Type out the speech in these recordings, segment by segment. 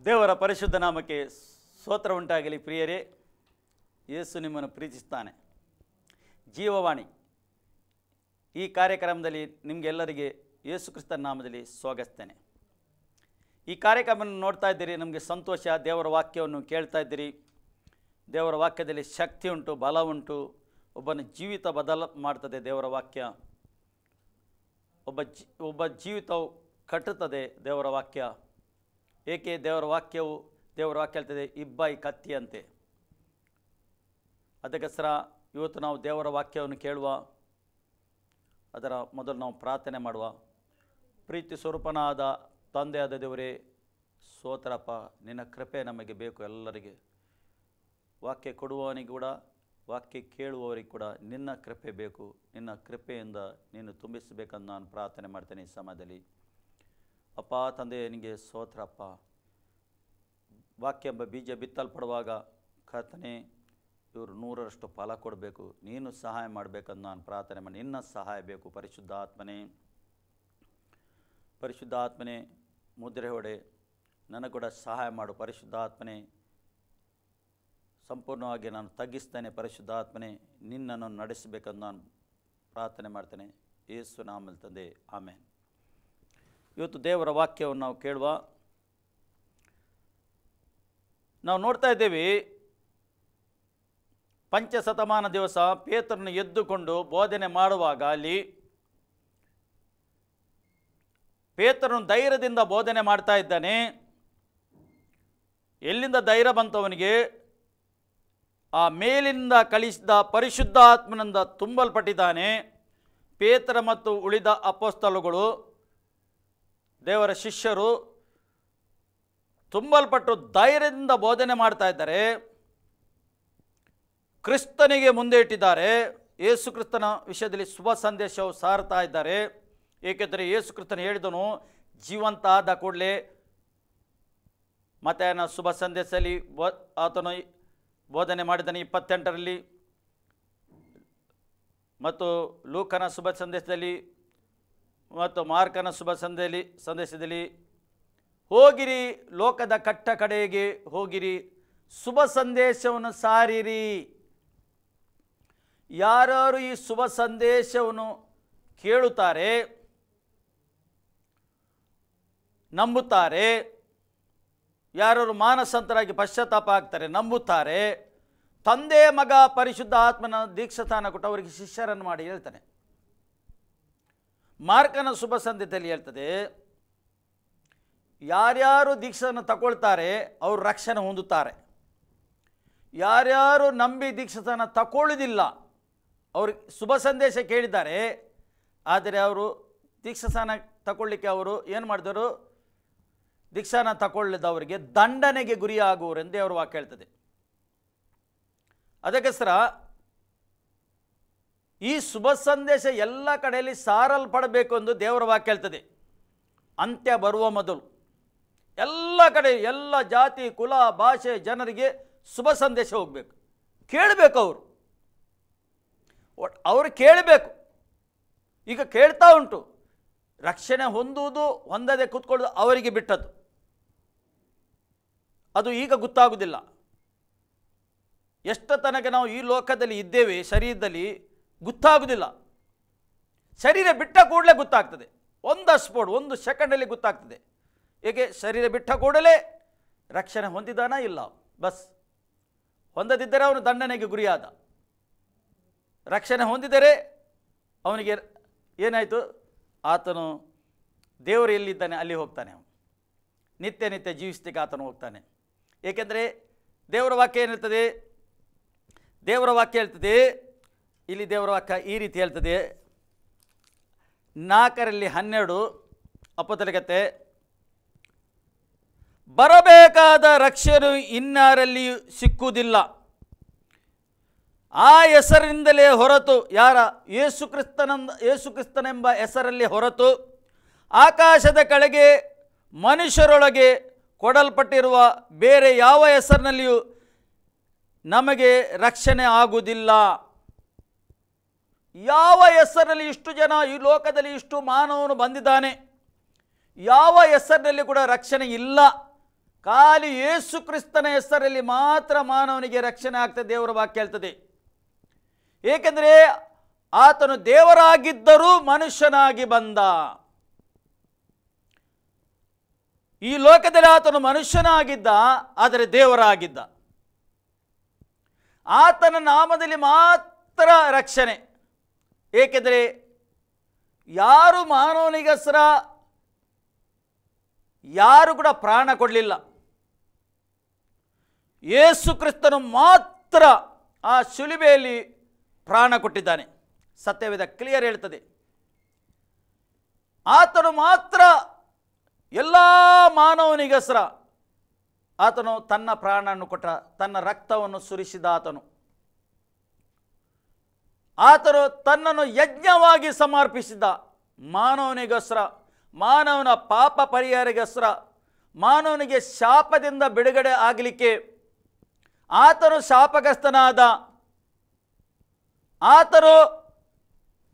ದೇವರ ಪರಿಶುದ್ಧ ನಾಮಕ್ಕೆ ಸ್ತೋತ್ರ ಉಂಟಾಗಲಿ. ಪ್ರಿಯರೇ, ಯೇಸು ನಿಮ್ಮನ್ನು ಪ್ರೀತಿಸ್ತಾನೆ. ಜೀವವಾಣಿ ಈ ಕಾರ್ಯಕ್ರಮದಲ್ಲಿ ನಿಮಗೆಲ್ಲರಿಗೆ ಯೇಸು ಕ್ರಿಸ್ತನ ನಾಮದಲ್ಲಿ ಸ್ವಾಗತಿಸ್ತೇನೆ. ಈ ಕಾರ್ಯಕ್ರಮವನ್ನು ನೋಡ್ತಾ ಇದ್ದೀರಿ, ನಮಗೆ ಸಂತೋಷ. ದೇವರ ವಾಕ್ಯವನ್ನು ಕೇಳ್ತಾ ಇದ್ದೀರಿ. ದೇವರ ವಾಕ್ಯದಲ್ಲಿ ಶಕ್ತಿ ಉಂಟು, ಬಲ ಉಂಟು. ಒಬ್ಬನ ಜೀವಿತ ಬದಲು ಮಾಡ್ತದೆ ದೇವರ ವಾಕ್ಯ. ಒಬ್ಬ ಜೀವಿತವು ಕಟ್ಟುತ್ತದೆ ದೇವರ ವಾಕ್ಯ. ಏಕೆ? ದೇವರ ವಾಕ್ಯ ಹೇಳ್ತದೆ ಇಬ್ಬಾಯಿ ಕತ್ತಿಯಂತೆ. ಅದಕ್ಕೋಸ್ಕರ ಇವತ್ತು ನಾವು ದೇವರ ವಾಕ್ಯವನ್ನು ಕೇಳುವ, ಅದರ ಮೊದಲು ನಾವು ಪ್ರಾರ್ಥನೆ ಮಾಡುವ. ಪ್ರೀತಿ ಸ್ವರೂಪನಾದ ತಂದೆಯಾದ ದೇವರೇ, ಸ್ತೋತ್ರಪ್ಪ, ನಿನ್ನ ಕೃಪೆ ನಮಗೆ ಬೇಕು. ಎಲ್ಲರಿಗೆ ವಾಕ್ಯ ಕೊಡುವವನಿಗೆ ಕೂಡ, ವಾಕ್ಯ ಕೇಳುವವರಿಗೆ ಕೂಡ ನಿನ್ನ ಕೃಪೆ ಬೇಕು. ನಿನ್ನ ಕೃಪೆಯಿಂದ ನೀನು ತುಂಬಿಸಬೇಕಂದು ನಾನು ಪ್ರಾರ್ಥನೆ ಮಾಡ್ತೇನೆ ಈ ಸಮಯದಲ್ಲಿ. ಅಪ್ಪ ತಂದೆ, ನಿನಗೆ ಸ್ತೋತ್ರಪ್ಪ. ವಾಕ್ಯ ಎಂಬ ಬೀಜ ಬಿತ್ತಲ್ಪಡುವಾಗ ಕರ್ತನೇ, ಇವರು 100ರಷ್ಟು ಫಲ ಕೊಡಬೇಕು. ನೀನು ಸಹಾಯ ಮಾಡಬೇಕಂದು ನಾನು ಪ್ರಾರ್ಥನೆ ಮಾಡಿ. ನಿನ್ನ ಸಹಾಯ ಬೇಕು. ಪರಿಶುದ್ಧಾತ್ಮನೇ ಮುದ್ರೆ ಹೊಡೆ, ನನಗೆ ಕೂಡ ಸಹಾಯ ಮಾಡು. ಪರಿಶುದ್ಧಾತ್ಮನೇ, ಸಂಪೂರ್ಣವಾಗಿ ನಾನು ತಗ್ಗಿಸ್ತೇನೆ. ಪರಿಶುದ್ಧಾತ್ಮನೇ, ನಿನ್ನನ್ನು ನಡೆಸಬೇಕಂದು ನಾನು ಪ್ರಾರ್ಥನೆ ಮಾಡ್ತೇನೆ. ಯೇಸು ನಾಮದಲ್ಲಿ ತಂದೆ, ಆಮೇನ್. ಇವತ್ತು ದೇವರ ವಾಕ್ಯವನ್ನು ನಾವು ಕೇಳುವ. ನಾವು ನೋಡ್ತಾ ಇದ್ದೇವೆ, ಪಂಚಶತಮಾನ ದಿವಸ ಪೇತ್ರನು ಎದ್ದುಕೊಂಡು ಬೋಧನೆ ಮಾಡುವಾಗ ಅಲ್ಲಿ ಪೇತ್ರನು ಧೈರ್ಯದಿಂದ ಬೋಧನೆ ಮಾಡ್ತಾ ಇದ್ದಾನೆ. ಎಲ್ಲಿಂದ ಧೈರ್ಯ ಬಂತವನಿಗೆ? ಆ ಮೇಲಿಂದ ಕಳಿಸಿದ ಪರಿಶುದ್ಧಾತ್ಮನಿಂದ ತುಂಬಲ್ಪಟ್ಟಿದ್ದಾನೆ. ಪೇತ್ರ ಮತ್ತು ಉಳಿದ ಅಪೊಸ್ತಲಗಳು, ದೇವರ ಶಿಷ್ಯರು ತುಂಬಲ್ಪಟ್ಟು ಧೈರ್ಯದಿಂದ ಬೋಧನೆ ಮಾಡ್ತಾ ಇದ್ದಾರೆ. ಕ್ರಿಸ್ತನಿಗೆ ಮುಂದೆ ಇಟ್ಟಿದ್ದಾರೆ. ಯೇಸು ಕ್ರಿಸ್ತನ ವಿಷಯದಲ್ಲಿ ಶುಭ ಸಂದೇಶವು ಸಾರ್ತಾ ಇದ್ದಾರೆ. ಏಕೆಂದರೆ ಯೇಸು ಕ್ರಿಸ್ತನು ಹೇಳಿದನು, ಜೀವಂತ ಆದ ಕೂಡಲೇ ಮತ್ತಾಯನ ಶುಭ ಸಂದೇಶದಲ್ಲಿ ಆತನು ಬೋಧನೆ ಮಾಡಿದ್ದಾನೆ 28ರಲ್ಲಿ, ಮತ್ತು ಲೂಕನ ಶುಭ ಸಂದೇಶದಲ್ಲಿ ಮತ್ತು ಮಾರ್ಕನ ಶುಭ ಸಂದೇಶದಲ್ಲಿ ಹೋಗಿರಿ, ಲೋಕದ ಕಟ್ಟ ಕಡೆಗೆ ಹೋಗಿರಿ, ಶುಭ ಸಂದೇಶವನ್ನು ಸಾರಿರಿ. ಯಾರು ಈ ಶುಭ ಸಂದೇಶವನ್ನು ಕೇಳುತ್ತಾರೆ, ನಂಬುತ್ತಾರೆ, ಯಾರು ಮಾನಸಾಂತರಾಗಿ ಪಶ್ಚಾತ್ತಾಪ ಆಗ್ತಾರೆ, ನಂಬುತ್ತಾರೆ, ತಂದೆ ಮಗ ಪರಿಶುದ್ಧ ಆತ್ಮನ ದೀಕ್ಷಾಸ್ಥಾನ ಕೊಟ್ಟು ಅವರಿಗೆ ಶಿಷ್ಯರನ್ನು ಮಾಡಿ ಹೇಳ್ತಾನೆ. ಮಾರ್ಕನ ಶುಭ ಸಂದೇಶದಲ್ಲಿ ಹೇಳ್ತದೆ, ಯಾರ್ಯಾರು ದೀಕ್ಷೆಯನ್ನು ತಗೊಳ್ತಾರೆ ಅವರು ರಕ್ಷಣೆ ಹೊಂದುತ್ತಾರೆ. ಯಾರ್ಯಾರು ನಂಬಿ ದೀಕ್ಷಾಸ್ಥಾನ ತಗೊಳ್ಳೋದಿಲ್ಲ, ಅವ್ರಿಗೆ ಶುಭ ಸಂದೇಶ ಕೇಳಿದ್ದಾರೆ, ಆದರೆ ಅವರು ದೀಕ್ಷಾಸ್ಥಾನ ತಗೊಳ್ಳಿಕ್ಕೆ ಅವರು ಏನು ಮಾಡಿದರು? ದೀಕ್ಷಾನ ತಗೊಳ್ಳದವರಿಗೆ ದಂಡನೆಗೆ ಗುರಿಯಾಗುವರೆಂದೇ ಅವರು ವಾಕ್ಯ ಹೇಳ್ತದೆ. ಅದಕ್ಕೋಸ್ಕರ ಈ ಶುಭ ಸಂದೇಶ ಎಲ್ಲ ಕಡೆಯಲ್ಲಿ ಸಾರಲ್ಪಡಬೇಕು ಎಂದು ದೇವರ ವಾಕ್ಯ ಹೇಳ್ತದೆ. ಅಂತ್ಯ ಬರುವ ಮೊದಲು ಎಲ್ಲ ಕಡೆ, ಎಲ್ಲ ಜಾತಿ ಕುಲ ಭಾಷೆ ಜನರಿಗೆ ಶುಭ ಸಂದೇಶ ಹೋಗಬೇಕು. ಕೇಳಬೇಕು, ಅವರು ಕೇಳಬೇಕು. ಈಗ ಕೇಳ್ತಾ ಉಂಟು. ರಕ್ಷಣೆ ಹೊಂದುವುದು ಹೊಂದದೆ ಕೂತ್ಕೊಳ್ಳೋದು ಅವರಿಗೆ ಬಿಟ್ಟದ್ದು. ಅದು ಈಗ ಗೊತ್ತಾಗುವುದಿಲ್ಲ. ಎಷ್ಟು ತನಕ ನಾವು ಈ ಲೋಕದಲ್ಲಿ ಇದ್ದೇವೆ, ಶರೀರದಲ್ಲಿ ಗೊತ್ತಾಗುವುದಿಲ್ಲ. ಶರೀರ ಬಿಟ್ಟ ಕೂಡಲೇ ಗೊತ್ತಾಗ್ತದೆ. ಒಂದು ಸೆಕೆಂಡಲ್ಲಿ ಗೊತ್ತಾಗ್ತದೆ. ಹೇಗೆ? ಶರೀರ ಬಿಟ್ಟ ಕೂಡಲೇ ರಕ್ಷಣೆ ಹೊಂದಿದಾನ ಇಲ್ಲ, ಬಸ್. ಹೊಂದದಿದ್ದರೆ ಅವನು ದಂಡನೆಗೆ ಗುರಿಯಾದ. ರಕ್ಷಣೆ ಹೊಂದಿದರೆ ಅವನಿಗೆ ಏನಾಯಿತು? ಆತನು ದೇವರು ಎಲ್ಲಿದ್ದಾನೆ ಅಲ್ಲಿ ಹೋಗ್ತಾನೆ. ಅವನು ನಿತ್ಯ ಜೀವಿಸ್ಲಿಕ್ಕೆ ಆತನು ಹೋಗ್ತಾನೆ. ಏಕೆಂದರೆ ದೇವರ ವಾಕ್ಯ ಏನಿರ್ತದೆ? ದೇವರ ವಾಕ್ಯ ಹೇಳ್ತದೆ, ಇಲ್ಲಿ ದೇವರ ವಾಕ್ಯ ಈ ರೀತಿ ಹೇಳ್ತದೆ, 4:12 ಅಪೊಸ್ತಲಕತೆ, ಬರಬೇಕಾದ ರಕ್ಷಣೆ ಇನ್ನಾರಲ್ಲಿಯೂ ಸಿಕ್ಕುವುದಿಲ್ಲ, ಆ ಹೆಸರಿನಿಂದಲೇ ಹೊರತು, ಯಾರ? ಯೇಸು ಕ್ರಿಸ್ತನೆಂಬ ಹೆಸರಲ್ಲಿ ಹೊರತು ಆಕಾಶದ ಕೆಳಗೆ ಮನುಷ್ಯರೊಳಗೆ ಕೊಡಲ್ಪಟ್ಟಿರುವ ಬೇರೆ ಯಾವ ಹೆಸರಿನಲ್ಲಿಯೂ ನಮಗೆ ರಕ್ಷಣೆ ಆಗುವುದಿಲ್ಲ. ಯಾವ ಹೆಸರಿನಲ್ಲಿ ಇಷ್ಟು ಜನ ಈ ಲೋಕದಲ್ಲಿ ಇಷ್ಟು ಮಾನವನು ಬಂದಿದ್ದಾನೆ, ಯಾವ ಹೆಸರಿನಲ್ಲಿ ಕೂಡ ರಕ್ಷಣೆ ಇಲ್ಲ. ಖಾಲಿ ಯೇಸು ಕ್ರಿಸ್ತನ ಹೆಸರಲ್ಲಿ ಮಾತ್ರ ಮಾನವನಿಗೆ ರಕ್ಷಣೆ ಆಗ್ತದೆ. ದೇವರ ವಾಕ್ಯ ಹೇಳ್ತದೆ. ಏಕೆಂದರೆ ಆತನು ದೇವರಾಗಿದ್ದರೂ ಮನುಷ್ಯನಾಗಿ ಬಂದ. ಈ ಲೋಕದಲ್ಲಿ ಆತನು ಮನುಷ್ಯನಾಗಿದ್ದ, ಆದರೆ ದೇವರಾಗಿದ್ದ. ಆತನ ನಾಮದಲ್ಲಿ ಮಾತ್ರ ರಕ್ಷಣೆ. ಏಕೆಂದರೆ ಯಾರು ಮಾನವನಿಗೋಸ್ಕರ ಯಾರು ಕೂಡ ಪ್ರಾಣ ಕೊಡಲಿಲ್ಲ. ಯೇಸು ಕ್ರಿಸ್ತನು ಮಾತ್ರ ಆ ಶಿಲುಬೆಯಲ್ಲಿ ಪ್ರಾಣ ಕೊಟ್ಟಿದ್ದಾನೆ. ಸತ್ಯವೇದ ಕ್ಲಿಯರ್ ಹೇಳ್ತದೆ. ಆತನು ಮಾತ್ರ ಎಲ್ಲ ಮಾನವನಿಗೋಸ್ಕರ ಆತನು ತನ್ನ ಪ್ರಾಣವನ್ನು ಕೊಟ್ಟ, ತನ್ನ ರಕ್ತವನ್ನು ಸುರಿಸಿದ. ಆತನು ತನ್ನನ್ನು ಯಜ್ಞವಾಗಿ ಸಮರ್ಪಿಸಿದ. ಮಾನವನಿಗೋಸ್ಕರ, ಮಾನವನ ಪಾಪ ಪರಿಹಾರಗೋಸ್ಕರ, ಮಾನವನಿಗೆ ಶಾಪದಿಂದ ಬಿಡುಗಡೆ ಆಗಲಿಕ್ಕೆ ಆತನು ಶಾಪಗ್ರಸ್ತನಾದ. ಆತನು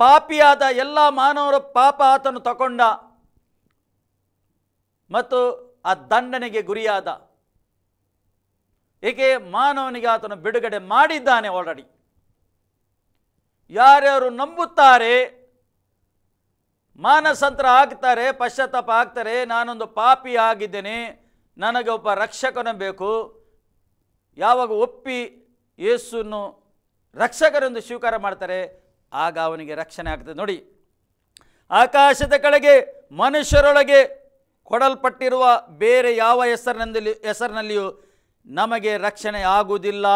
ಪಾಪಿಯಾದ. ಎಲ್ಲ ಮಾನವರ ಪಾಪ ಆತನು ತಗೊಂಡ ಮತ್ತು ಆ ದಂಡನೆಗೆ ಗುರಿಯಾದ. ಏಕೆ? ಮಾನವನಿಗೆ ಆತನು ಬಿಡುಗಡೆ ಮಾಡಿದ್ದಾನೆ ಆಲ್ರೆಡಿ. ಯಾರ್ಯಾರು ನಂಬುತ್ತಾರೆ, ಮಾನಸಾಂತರ ಆಗ್ತಾರೆ, ಪಶ್ಚಾತ್ತಾಪ ಆಗ್ತಾರೆ, ನಾನೊಂದು ಪಾಪಿ ಆಗಿದ್ದೇನೆ, ನನಗೆ ಒಬ್ಬ ರಕ್ಷಕನು ಬೇಕು, ಯಾವಾಗ ಒಪ್ಪಿ ಯೇಸುವನ್ನು ರಕ್ಷಕರೆಂದು ಸ್ವೀಕಾರ ಮಾಡ್ತಾರೆ, ಆಗ ಅವನಿಗೆ ರಕ್ಷಣೆ ಆಗ್ತದೆ. ನೋಡಿ, ಆಕಾಶದ ಕೆಳಗೆ ಮನುಷ್ಯರೊಳಗೆ ಕೊಡಲ್ಪಟ್ಟಿರುವ ಬೇರೆ ಯಾವ ಹೆಸರಿನಲ್ಲಿಯೂ ನಮಗೆ ರಕ್ಷಣೆ ಆಗುವುದಿಲ್ಲ.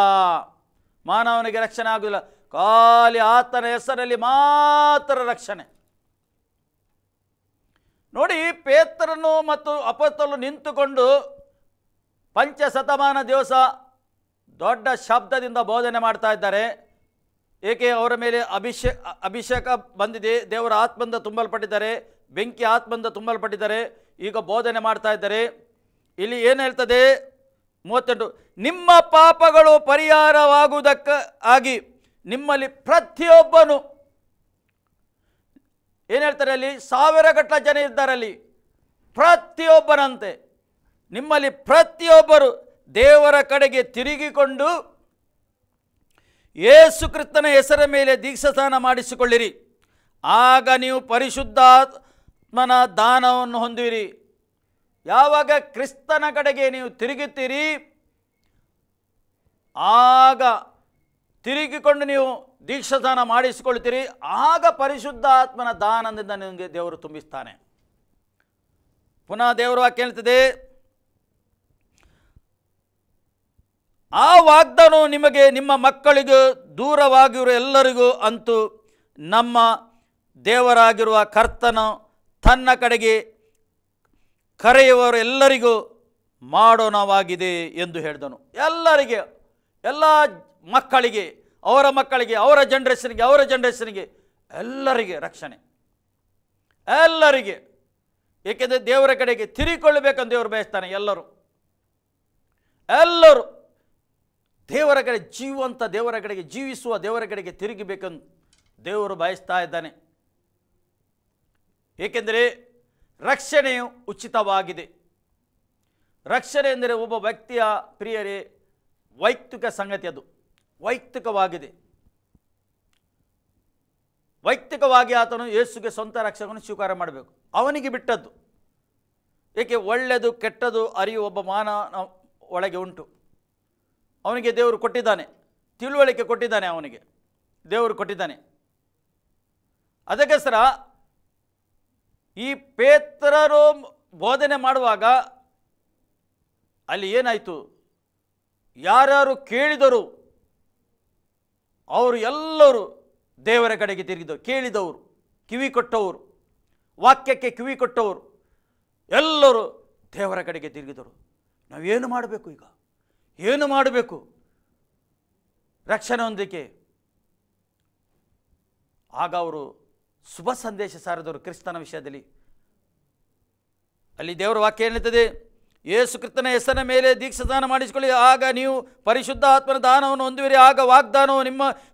ಮಾನವನಿಗೆ ರಕ್ಷಣೆ ಆಗುವುದಿಲ್ಲ. ಖಾಲಿ ಆತನ ಹೆಸರಲ್ಲಿ ಮಾತ್ರ ರಕ್ಷಣೆ. ನೋಡಿ, ಪೇತ್ರನು ಮತ್ತು ಅಪೊಸ್ತಲರು ನಿಂತುಕೊಂಡು ಪಂಚಶತಮಾನ ದಿವಸ ದೊಡ್ಡ ಶಬ್ದದಿಂದ ಬೋಧನೆ ಮಾಡ್ತಾ ಇದ್ದಾರೆ. ಏಕೆ? ಅವರ ಮೇಲೆ ಅಭಿಷೇಕ ಬಂದಿದೆ, ದೇವರ ಆತ್ಮದಿಂದ ತುಂಬಲ್ಪಟ್ಟಿದ್ದಾರೆ, ಬೆಂಕಿ ಆತ್ಮದಿಂದ ತುಂಬಲ್ಪಟ್ಟಿದ್ದಾರೆ. ಈಗ ಬೋಧನೆ ಮಾಡ್ತಾ ಇದ್ದಾರೆ. ಇಲ್ಲಿ ಏನು ಹೇಳ್ತದೆ? 38, ನಿಮ್ಮ ಪಾಪಗಳು ಪರಿಹಾರವಾಗುವುದಕ್ಕಾಗಿ ನಿಮ್ಮಲ್ಲಿ ಪ್ರತಿಯೊಬ್ಬನು, ಏನು ಹೇಳ್ತಾರೆ ಅಲ್ಲಿ? 1000 ಗಟ್ಟಲೆ ಜನ ಇದ್ದಾರೆ ಅಲ್ಲಿ. ಪ್ರತಿಯೊಬ್ಬರಂತೆ ನಿಮ್ಮಲ್ಲಿ ಪ್ರತಿಯೊಬ್ಬರು ದೇವರ ಕಡೆಗೆ ತಿರುಗಿಕೊಂಡು ಯೇಸು ಕ್ರಿಸ್ತನ ಹೆಸರ ಮೇಲೆ ದೀಕ್ಷಾಸ್ನಾನ ಮಾಡಿಸಿಕೊಳ್ಳಿರಿ, ಆಗ ನೀವು ಪರಿಶುದ್ಧಾತ್ಮನ ದಾನವನ್ನು ಹೊಂದುವಿರಿ. ಯಾವಾಗ ಕ್ರಿಸ್ತನ ಕಡೆಗೆ ನೀವು ತಿರುಗುತ್ತೀರಿ, ಆಗ ತಿರುಗಿಕೊಂಡು ನೀವು ದೀಕ್ಷಾಸ್ನಾನ ಮಾಡಿಸಿಕೊಳ್ತೀರಿ, ಆಗ ಪರಿಶುದ್ಧಾತ್ಮನ ದಾನದಿಂದ ನಿಮಗೆ ದೇವರು ತುಂಬಿಸ್ತಾನೆ. ಪುನಃ ದೇವರ ವಾಕ್ಯ ಹೇಳ್ತದೆ, ಆ ವಾಗ್ದಾನವು ನಿಮಗೆ, ನಿಮ್ಮ ಮಕ್ಕಳಿಗೂ, ದೂರವಾಗಿರುವ ಎಲ್ಲರಿಗೂ, ಅಂತೂ ನಮ್ಮ ದೇವರಾಗಿರುವ ಕರ್ತನು ತನ್ನ ಕಡೆಗೆ ಕರೆಯುವವರು ಎಲ್ಲರಿಗೂ ಮಾಡೋಣವಾಗಿದೆ ಎಂದು ಹೇಳಿದನು. ಎಲ್ಲರಿಗೆ, ಎಲ್ಲ ಮಕ್ಕಳಿಗೆ, ಅವರ ಮಕ್ಕಳಿಗೆ, ಅವರ ಜನ್ರೇಷನ್ಗೆ ಎಲ್ಲರಿಗೆ ರಕ್ಷಣೆ, ಎಲ್ಲರಿಗೆ. ಏಕೆಂದರೆ ದೇವರ ಕಡೆಗೆ ತಿರುಗಿಕೊಳ್ಳಬೇಕಂತ ದೇವರು ಬಯಸ್ತಾನೆ. ಎಲ್ಲರೂ ದೇವರ ಕಡೆ, ಜೀವಂತ ದೇವರ ಕಡೆಗೆ, ಜೀವಿಸುವ ದೇವರ ಕಡೆಗೆ ತಿರುಗಿಬೇಕಂತ ದೇವರು ಬಯಸ್ತಾ ಇದ್ದಾನೆ. ಏಕೆಂದರೆ ರಕ್ಷಣೆಯು ಉಚಿತವಾಗಿದೆ. ರಕ್ಷಣೆ ಎಂದರೆ ಒಬ್ಬ ವ್ಯಕ್ತಿಯ, ಪ್ರಿಯರೇ, ವೈಯಕ್ತಿಕ ಸಂಗತಿ. ಅದು ವೈಯಕ್ತಿಕವಾಗಿದೆ. ವೈಯಕ್ತಿಕವಾಗಿ ಆತನು ಯೇಸುಗೆ ಸ್ವಂತ ರಕ್ಷಕನು ಸ್ವೀಕಾರ ಮಾಡಬೇಕು, ಅವನಿಗೆ ಬಿಟ್ಟದ್ದು. ಏಕೆ? ಒಳ್ಳೆಯದು ಕೆಟ್ಟದ್ದು ಅರಿವು ಒಬ್ಬ ಮಾನವ ಒಳಗೆ ಉಂಟು. ಅವನಿಗೆ ದೇವರು ಕೊಟ್ಟಿದ್ದಾನೆ, ತಿಳುವಳಿಕೆ ಕೊಟ್ಟಿದ್ದಾನೆ, ಅವನಿಗೆ ದೇವರು ಕೊಟ್ಟಿದ್ದಾನೆ. ಅದಕ್ಕೋಸ್ಕರ ಈ ಪೇತ್ರರು ಬೋಧನೆ ಮಾಡುವಾಗ ಅಲ್ಲಿ ಏನಾಯಿತು? ಯಾರ್ಯಾರು ಕೇಳಿದರು ಅವರು ಎಲ್ಲರೂ ದೇವರ ಕಡೆಗೆ ತಿರುಗಿದವರು. ಕೇಳಿದವರು, ಕಿವಿ ಕೊಟ್ಟವರು, ವಾಕ್ಯಕ್ಕೆ ಕಿವಿ ಕೊಟ್ಟವರು ಎಲ್ಲರೂ ದೇವರ ಕಡೆಗೆ ತಿರುಗಿದರು. ನಾವೇನು ಮಾಡಬೇಕು? ಈಗ ಏನು ಮಾಡಬೇಕು ರಕ್ಷಣೆ ಹೊಂದಲಿಕ್ಕೆ? ಆಗ ಅವರು ಶುಭ ಸಂದೇಶ ಸಾರಿದವರು ಕ್ರಿಸ್ತನ ವಿಷಯದಲ್ಲಿ. ಅಲ್ಲಿ ದೇವರ ವಾಕ್ಯ ಏನಿರ್ತದೆ? ಯೇಸು ಕ್ರಿಸ್ತನ ಹೆಸರಿನ ಮೇಲೆ ದೀಕ್ಷಾಸ್ನಾನ ಮಾಡಿಸಿಕೊಳ್ಳಿ, ಆಗ ನೀವು ಪರಿಶುದ್ಧ ಆತ್ಮನ ದಾನವನ್ನು ಹೊಂದುವಿರಿ, ಆಗ ವಾಗ್ದಾನವು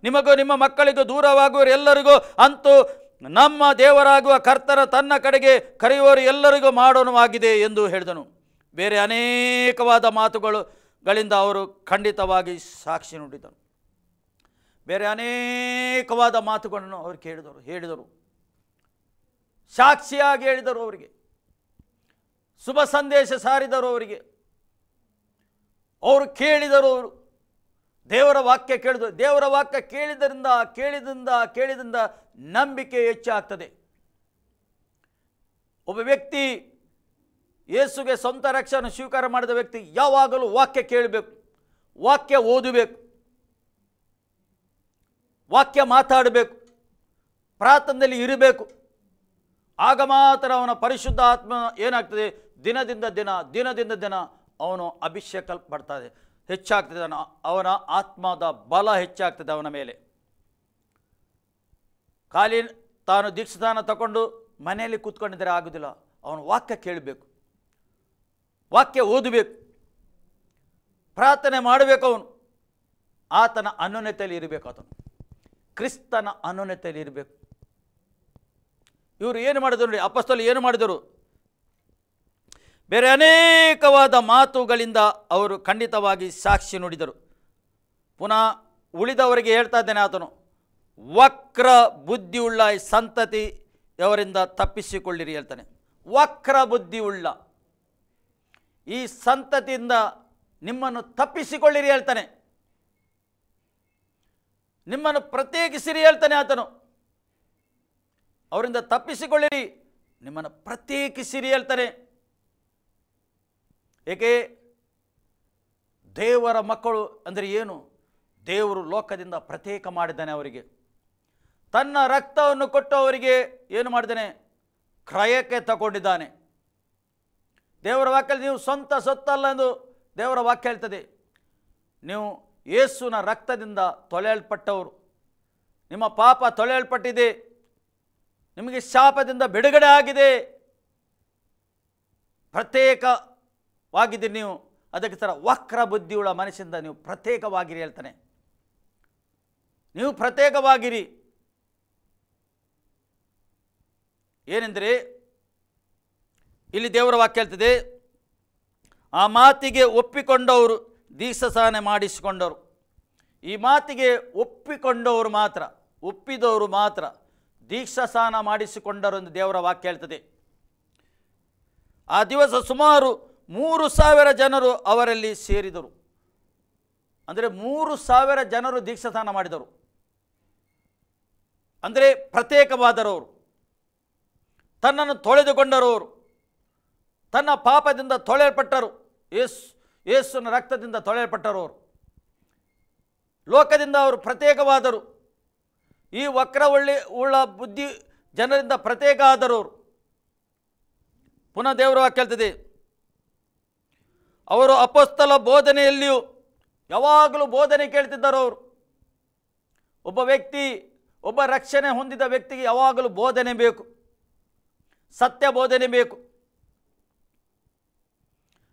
ನಿಮಗೂ ನಿಮ್ಮ ಮಕ್ಕಳಿಗೂ ದೂರವಾಗುವರು ಎಲ್ಲರಿಗೂ, ಅಂತೂ ನಮ್ಮ ದೇವರಾಗುವ ಕರ್ತನ ತನ್ನ ಕಡೆಗೆ ಕರೆಯುವವರು ಎಲ್ಲರಿಗೂ ಮಾಡೋಣವಾಗಿದೆ ಎಂದು ಹೇಳಿದನು. ಬೇರೆ ಅನೇಕವಾದ ಮಾತುಗಳಿಂದ ಅವರು ಖಂಡಿತವಾಗಿ ಸಾಕ್ಷಿ ನುಡಿದರು. ಬೇರೆ ಅನೇಕವಾದ ಮಾತುಗಳನ್ನು ಅವರು ಹೇಳಿದರು, ಸಾಕ್ಷಿಯಾಗಿ ಹೇಳಿದರು. ಅವರಿಗೆ ಶುಭ ಸಂದೇಶ ಸಾರಿದರು. ಅವರು ಕೇಳಿದರು. ಅವರು ದೇವರ ವಾಕ್ಯ ಕೇಳಿದರು. ದೇವರ ವಾಕ್ಯ ಕೇಳಿದಿಂದ ನಂಬಿಕೆ ಹೆಚ್ಚಾಗ್ತದೆ. ಒಬ್ಬ ವ್ಯಕ್ತಿ ಯೇಸುಗೆ ಸ್ವಂತ ರಕ್ಷಣೆ ಸ್ವೀಕಾರ ಮಾಡಿದ ವ್ಯಕ್ತಿ ಯಾವಾಗಲೂ ವಾಕ್ಯ ಕೇಳಬೇಕು, ವಾಕ್ಯ ಓದಬೇಕು, ವಾಕ್ಯ ಮಾತಾಡಬೇಕು, ಪ್ರಾರ್ಥನೆಯಲ್ಲಿ ಇರಬೇಕು. ಆಗ ಮಾತ್ರ ಅವನ ಪರಿಶುದ್ಧ ಆತ್ಮ ಏನಾಗ್ತದೆ, ದಿನದಿಂದ ದಿನ ಅವನು ಅಭಿಷೇಕ ಪಡ್ತದೆ, ಹೆಚ್ಚಾಗ್ತದೆ. ಅವನ ಆತ್ಮದ ಬಲ ಹೆಚ್ಚಾಗ್ತದೆ ಅವನ ಮೇಲೆ. ಖಾಲಿ ತಾನು ದೀಕ್ಷಾಸ್ನಾನ ತಗೊಂಡು ಮನೆಯಲ್ಲಿ ಕೂತ್ಕೊಂಡಿದ್ದರೆ ಆಗೋದಿಲ್ಲ. ಅವನು ವಾಕ್ಯ ಕೇಳಬೇಕು, ವಾಕ್ಯ ಓದಬೇಕು, ಪ್ರಾರ್ಥನೆ ಮಾಡಬೇಕು. ಅವನು ಆತನ ಅನ್ಯೋನ್ಯತೆಯಲ್ಲಿ ಇರಬೇಕು. ಆತನು ಕ್ರಿಸ್ತನ ಅನ್ಯೋನ್ಯತೆಯಲ್ಲಿ ಇರಬೇಕು. ಇವರು ಏನು ಮಾಡಿದರು ನೋಡಿ, ಅಪೊಸ್ತಲರು ಏನು ಮಾಡಿದರು? ಬೇರೆ ಅನೇಕವಾದ ಮಾತುಗಳಿಂದ ಅವರು ಖಂಡಿತವಾಗಿ ಸಾಕ್ಷಿ ನುಡಿದರು. ಪುನಃ ಉಳಿದವರಿಗೆ ಹೇಳ್ತಾ ಇದ್ದೇನೆ, ಆತನು ವಕ್ರ ಬುದ್ಧಿಯುಳ್ಳ ಈ ಸಂತತಿಯವರಿಂದ ತಪ್ಪಿಸಿಕೊಳ್ಳಿರಿ ಹೇಳ್ತಾನೆ. ವಕ್ರ ಬುದ್ಧಿಯುಳ್ಳ ಈ ಸಂತತಿಯಿಂದ ನಿಮ್ಮನ್ನು ತಪ್ಪಿಸಿಕೊಳ್ಳಿರಿ ಹೇಳ್ತಾನೆ. ನಿಮ್ಮನ್ನು ಪ್ರತ್ಯೇಕಿಸಿರಿ ಹೇಳ್ತಾನೆ ಆತನು. ಅವರಿಂದ ತಪ್ಪಿಸಿಕೊಳ್ಳಿರಿ, ನಿಮ್ಮನ್ನು ಪ್ರತ್ಯೇಕಿಸಿರಿ ಹೇಳ್ತಾನೆ. ಏಕೆ? ದೇವರ ಮಕ್ಕಳು ಅಂದರೆ ಏನು? ದೇವರು ಲೋಕದಿಂದ ಪ್ರತ್ಯೇಕ ಮಾಡಿದ್ದಾನೆ. ಅವರಿಗೆ ತನ್ನ ರಕ್ತವನ್ನು ಕೊಟ್ಟು ಅವರಿಗೆ ಏನು ಮಾಡಿದ್ದಾನೆ? ಕ್ರಯಕ್ಕೆ ತಗೊಂಡಿದ್ದಾನೆ. ದೇವರ ವಾಕ್ಯದಲ್ಲಿ ನೀವು ಸ್ವಂತ ಸೊತ್ತಲ್ಲ ಎಂದು ದೇವರ ವಾಕ್ಯ ಹೇಳ್ತದೆ. ನೀವು ಯೇಸುವಿನ ರಕ್ತದಿಂದ ತೊಳೆಯಲ್ಪಟ್ಟವರು. ನಿಮ್ಮ ಪಾಪ ತೊಳೆಯಲ್ಪಟ್ಟಿದೆ. ನಿಮಗೆ ಶಾಪದಿಂದ ಬಿಡುಗಡೆ ಆಗಿದೆ. ಪ್ರತ್ಯೇಕವಾಗಿದ್ದೀರಿ ನೀವು. ಅದಕ್ಕೆ ಥರ ವಕ್ರ ಬುದ್ಧಿಯುಳ್ಳ ಮನಸ್ಸಿಂದ ನೀವು ಪ್ರತ್ಯೇಕವಾಗಿರಿ ಹೇಳ್ತಾನೆ. ನೀವು ಪ್ರತ್ಯೇಕವಾಗಿರಿ. ಏನೆಂದರೆ ಇಲ್ಲಿ ದೇವರ ವಾಕ್ಯ ಹೇಳ್ತದೆ, ಆ ಮಾತಿಗೆ ಒಪ್ಪಿಕೊಂಡವರು ದೀಕ್ಷಾಸ್ನಾನ ಮಾಡಿಸಿಕೊಂಡವರು. ಈ ಮಾತಿಗೆ ಒಪ್ಪಿಕೊಂಡವರು ಮಾತ್ರ, ಒಪ್ಪಿದವರು ಮಾತ್ರ ದೀಕ್ಷಾಸ್ನಾನ ಮಾಡಿಸಿಕೊಂಡರು ಎಂದು ದೇವರ ವಾಕ್ಯ ಹೇಳ್ತದೆ. ಆ ದಿವಸ ಸುಮಾರು 3,000 ಜನರು ಅವರಲ್ಲಿ ಸೇರಿದರು. ಅಂದರೆ 3,000 ಜನರು ದೀಕ್ಷಾಸ್ನಾನ ಮಾಡಿದರು. ಅಂದರೆ ಪ್ರತ್ಯೇಕವಾದರವರು, ತನ್ನನ್ನು ತೊಳೆದುಕೊಂಡರವರು, ತನ್ನ ಪಾಪದಿಂದ ತೊಳೆಯಲ್ಪಟ್ಟರು, ಯೇಸುವಿನ ರಕ್ತದಿಂದ ತೊಳೆಯಲ್ಪಟ್ಟರವರು, ಲೋಕದಿಂದ ಅವರು ಪ್ರತ್ಯೇಕವಾದರು. ಈ ವಕ್ರ ಉಳ್ಳ ಬುದ್ಧಿ ಜನರಿಂದ ಪ್ರತ್ಯೇಕ ಆದರವರು. ಪುನಃ ದೇವರ ವಾಕ್ಯ ಹೇಳ್ತದೆ, ಅವರು ಅಪೊಸ್ತಲ ಬೋಧನೆಯಲ್ಲಿಯೂ ಯಾವಾಗಲೂ ಬೋಧನೆ ಕೇಳ್ತಿದ್ದರು. ಅವರು ಒಬ್ಬ ವ್ಯಕ್ತಿ, ಒಬ್ಬ ರಕ್ಷಣೆ ಹೊಂದಿದ ವ್ಯಕ್ತಿಗೆ ಯಾವಾಗಲೂ ಬೋಧನೆ ಬೇಕು, ಸತ್ಯ ಬೋಧನೆ ಬೇಕು.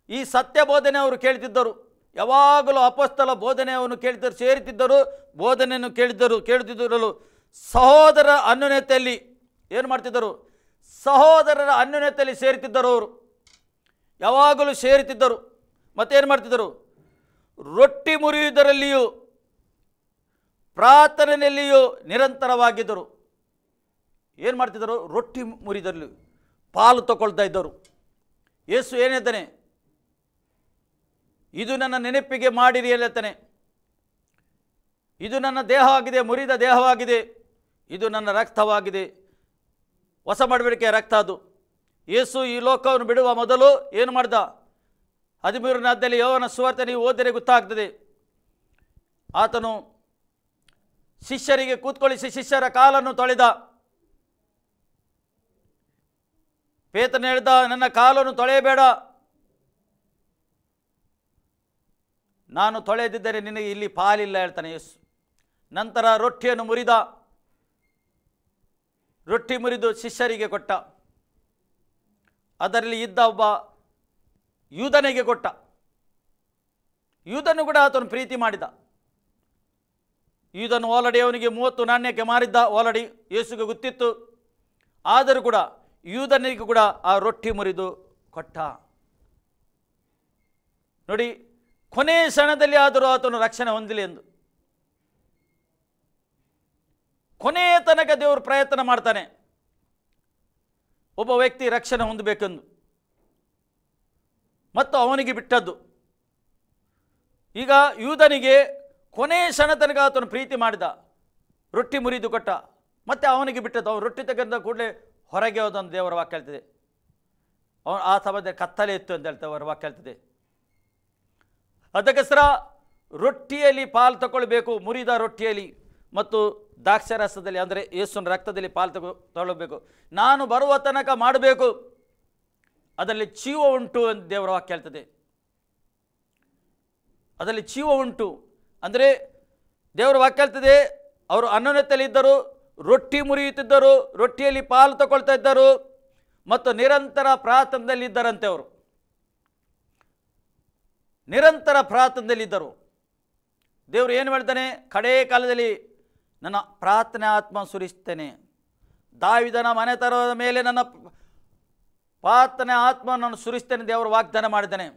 ಈ ಸತ್ಯ ಬೋಧನೆ ಅವರು ಕೇಳ್ತಿದ್ದರು. ಯಾವಾಗಲೂ ಅಪೊಸ್ತಲ ಬೋಧನೆಯನ್ನು ಕೇಳ್ತಿದ್ದರು, ಸೇರುತ್ತಿದ್ದರು, ಬೋಧನೆಯನ್ನು ಕೇಳುತ್ತಿದ್ದರು. ಸಹೋದರರ ಅನ್ಯೋನ್ಯತೆಯಲ್ಲಿ ಏನು ಮಾಡ್ತಿದ್ದರು? ಸಹೋದರರ ಅನ್ಯೋನ್ಯತೆಯಲ್ಲಿ ಸೇರುತ್ತಿದ್ದರು. ಅವರು ಯಾವಾಗಲೂ ಸೇರುತ್ತಿದ್ದರು. ಮತ್ತೇನು ಮಾಡ್ತಿದ್ದರು? ರೊಟ್ಟಿ ಮುರಿಯುವುದರಲ್ಲಿಯೂ ಪ್ರಾರ್ಥನೆಯಲ್ಲಿಯೂ ನಿರಂತರವಾಗಿದ್ದರು. ಏನು ಮಾಡ್ತಿದ್ದರು? ರೊಟ್ಟಿ ಮುರಿದರಲ್ಲಿ ಪಾಲು ತಗೊಳ್ತಾ ಇದ್ದರು. ಯೇಸು ಏನಿದ್ದಾನೆ? ಇದು ನನ್ನ ನೆನಪಿಗೆ ಮಾಡಿರಿ ಹೇಳ್ತಾನೆ. ಇದು ನನ್ನ ದೇಹ ಆಗಿದೆ, ಮುರಿದ ದೇಹವಾಗಿದೆ. ಇದು ನನ್ನ ರಕ್ತವಾಗಿದೆ. ಹೊಸ ಮಾಡಬೇಡಿಕೆಯ ರಕ್ತ ಅದು. ಯೇಸು ಈ ಲೋಕವನ್ನು ಬಿಡುವ ಮೊದಲು ಏನು ಮಾಡ್ದ? 13ನೇ ಅಧ್ಯಾಯದಲ್ಲಿ ಯೋಹನ ಸುವಾರ್ತೆ ನೀವು ಓದಿದರೆ ಗೊತ್ತಾಗ್ತದೆ. ಆತನು ಶಿಷ್ಯರಿಗೆ ಕೂತ್ಕೊಳ್ಳಿಸಿ ಶಿಷ್ಯರ ಕಾಲನ್ನು ತೊಳೆದ. ಪೇತ್ರನು ಹೇಳ್ದ, ನನ್ನ ಕಾಲನ್ನು ತೊಳೆಯಬೇಡ, ನಾನು ತೊಳೆದಿದ್ದರೆ ನಿನಗೆ ಇಲ್ಲಿ ಪಾಲಿಲ್ಲ ಹೇಳ್ತಾನೆ ಯೇಸು. ನಂತರ ರೊಟ್ಟಿಯನ್ನು ಮುರಿದ. ರೊಟ್ಟಿ ಮುರಿದು ಶಿಷ್ಯರಿಗೆ ಕೊಟ್ಟ. ಅದರಲ್ಲಿ ಇದ್ದ ಒಬ್ಬ ಯೂದನಿಗೆ ಕೊಟ್ಟ. ಯೂದನು ಕೂಡ ಆತನು ಪ್ರೀತಿ ಮಾಡಿದ. ಯೂದನು ಆಲ್ರೆಡಿ ಅವನಿಗೆ 30 ನಾಣ್ಯಕ್ಕೆ ಮಾರಿದ್ದ. ಆಲ್ರೆಡಿ ಯೇಸುಗೆ ಗೊತ್ತಿತ್ತು. ಆದರೂ ಕೂಡ ಯೂದನಿಗೆ ಕೂಡ ಆ ರೊಟ್ಟಿ ಮುರಿದು ಕೊಟ್ಟ. ನೋಡಿ, ಕೊನೆ ಕ್ಷಣದಲ್ಲಿ ಆದರೂ ಆತನು ರಕ್ಷಣೆ ಹೊಂದಲಿ ಎಂದು ಕೊನೆಯ ತನಕ ದೇವರು ಪ್ರಯತ್ನ ಮಾಡ್ತಾನೆ ಒಬ್ಬ ವ್ಯಕ್ತಿ ರಕ್ಷಣೆ ಹೊಂದಬೇಕೆಂದು. ಮತ್ತು ಅವನಿಗೆ ಬಿಟ್ಟದ್ದು. ಈಗ ಯೂದನಿಗೆ ಕೊನೆಯ ಕ್ಷಣ ತನಕ ಆತನು ಪ್ರೀತಿ ಮಾಡಿದ, ರೊಟ್ಟಿ ಮುರಿದು ಕೊಟ್ಟ, ಮತ್ತೆ ಅವನಿಗೆ ಬಿಟ್ಟದ್ದು. ಅವನು ರೊಟ್ಟಿ ತೆಗೆದ ಕೂಡಲೇ ಹೊರಗೆ ಹೋದಂದು ದೇವರ ವಾಕ್ಯ ಹೇಳ್ತದೆ. ಅವನು ಆ ಸಮಯದಲ್ಲಿ ಕತ್ತಲೆ ಇತ್ತು ಅಂತ ಹೇಳ್ತೇವೆ, ಅವರ ವಾಕ್ಯ ಹೇಳ್ತದೆ. ಅದಕ್ಕೋಸ್ಕರ ರೊಟ್ಟಿಯಲ್ಲಿ ಪಾಲು ತಗೊಳ್ಬೇಕು, ಮುರಿದ ರೊಟ್ಟಿಯಲ್ಲಿ ಮತ್ತು ದ್ರಾಕ್ಷಾರಸದಲ್ಲಿ, ಅಂದರೆ ಯೇಸುವಿನ ರಕ್ತದಲ್ಲಿ ಪಾಲು ತಗೊಳ್ಬೇಕು. ನಾನು ಬರುವ ತನಕ ಮಾಡಬೇಕು, ಅದರಲ್ಲಿ ಜೀವ ಉಂಟು ಅಂತ ದೇವರ ವಾಕ್ಯ ಹೇಳ್ತದೆ. ಅದರಲ್ಲಿ ಜೀವ ಉಂಟು ಅಂದರೆ ದೇವರ ವಾಕ್ಯ ಹೇಳ್ತದೆ. ಅವರು ಅನ್ಯೋನ್ಯತೆಯಲ್ಲಿದ್ದರು, ರೊಟ್ಟಿ ಮುರಿಯುತ್ತಿದ್ದರು, ರೊಟ್ಟಿಯಲ್ಲಿ ಪಾಲು ತಗೊಳ್ತಾ ಇದ್ದರು ಮತ್ತು ನಿರಂತರ ಪ್ರಾರ್ಥನೆಯಲ್ಲಿದ್ದರಂತೆ. ಅವರು ನಿರಂತರ ಪ್ರಾರ್ಥನೆಯಲ್ಲಿದ್ದರು. ದೇವರು ಏನು ಹೇಳ್ತಾನೆ, ಕಡೇ ಕಾಲದಲ್ಲಿ ನನ್ನ ಪ್ರಾರ್ಥನೆ ಆತ್ಮ ಸುರಿಸ್ತೇನೆ, ದಾವಿದನ ಮನೆತನದ ಮೇಲೆ ನನ್ನ ಪ್ರಾರ್ಥನೆ ಆತ್ಮ ನಾನು ಸುರಿಸ್ತೇನೆ ದೇವರು ವಾಗ್ದಾನ ಮಾಡಿದ್ದಾನೆ.